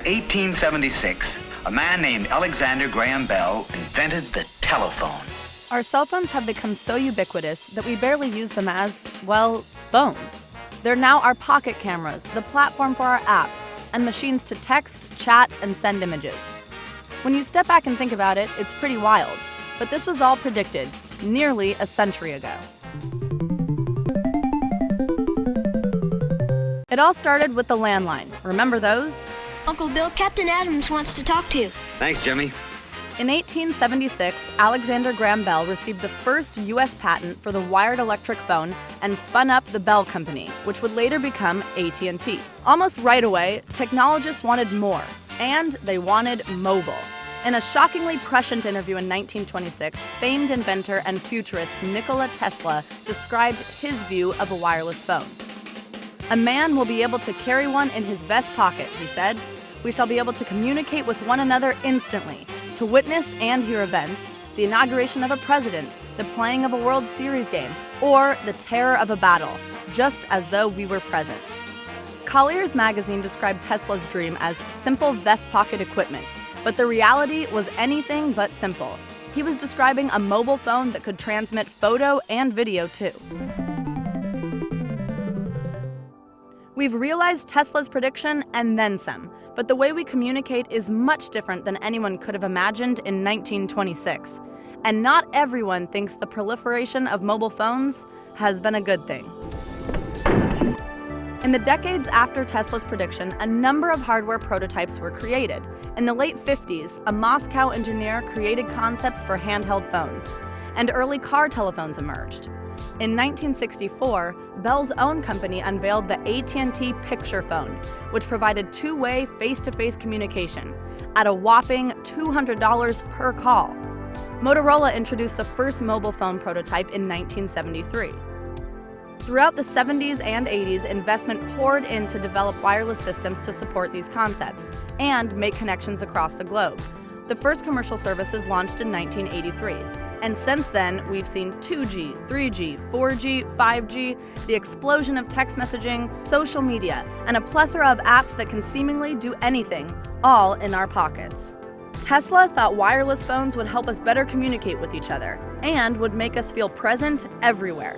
1876, a man named Alexander Graham Bell invented the telephone. Our cell phones have become so ubiquitous that we barely use them as, well, phones. They're now our pocket cameras, the platform for our apps, and machines to text, chat, and send images. When you step back and think about it, it's pretty wild. But this was all predicted nearly a century ago. It all started with the landline. Remember those? Uncle Bill, Captain Adams wants to talk to you. Thanks, Jimmy. In 1876, Alexander Graham Bell received the first U.S. patent for the wired electric phone and spun up the Bell Company, which would later become AT&T. Almost right away, technologists wanted more, and they wanted mobile. In a shockingly prescient interview in 1926, famed inventor and futurist Nikola Tesla described his view of a wireless phone. "A man will be able to carry one in his vest pocket," he said. "We shall be able to communicate with one another instantly, to witness and hear events, the inauguration of a president, the playing of a World Series game, or the terror of a battle, just as though we were present." Collier's magazine described Tesla's dream as simple vest pocket equipment, but the reality was anything but simple. He was describing a mobile phone that could transmit photo and video too. We've realized Tesla's prediction and then some, but the way we communicate is much different than anyone could have imagined in 1926. And not everyone thinks the proliferation of mobile phones has been a good thing. In the decades after Tesla's prediction, a number of hardware prototypes were created. In the late 50s, a Moscow engineer created concepts for handheld phones, and early car telephones emerged. In 1964, Bell's own company unveiled the AT&T Picture Phone, which provided two-way, face-to-face communication at a whopping $200 per call. Motorola introduced the first mobile phone prototype in 1973. Throughout the 70s and 80s, investment poured in to develop wireless systems to support these concepts and make connections across the globe. The first commercial services launched in 1983. And since then, we've seen 2G, 3G, 4G, 5G, the explosion of text messaging, social media, and a plethora of apps that can seemingly do anything, all in our pockets. Tesla thought wireless phones would help us better communicate with each other and would make us feel present everywhere.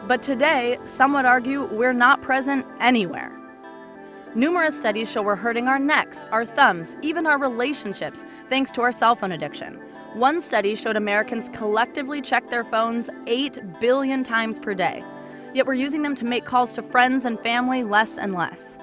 But today, some would argue we're not present anywhere. Numerous studies show we're hurting our necks, our thumbs, even our relationships, thanks to our cell phone addiction. One study showed Americans collectively check their phones 8 billion times per day, yet we're using them to make calls to friends and family less and less.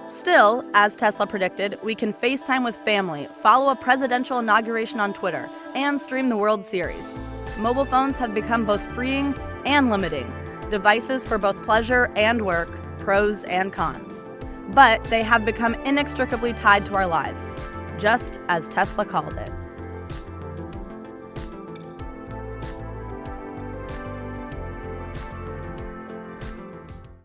Still, as Tesla predicted, we can FaceTime with family, follow a presidential inauguration on Twitter, and stream the World Series. Mobile phones have become both freeing and limiting, devices for both pleasure and work, pros and cons. But they have become inextricably tied to our lives, just as Tesla called it.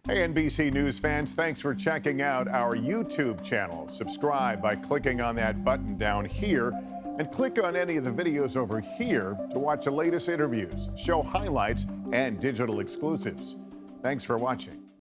Hey NBC News fans, thanks for checking out our YouTube channel. Subscribe by clicking on that button down here and click on any of the videos over here to watch the latest interviews, show highlights, and digital exclusives. Thanks for watching.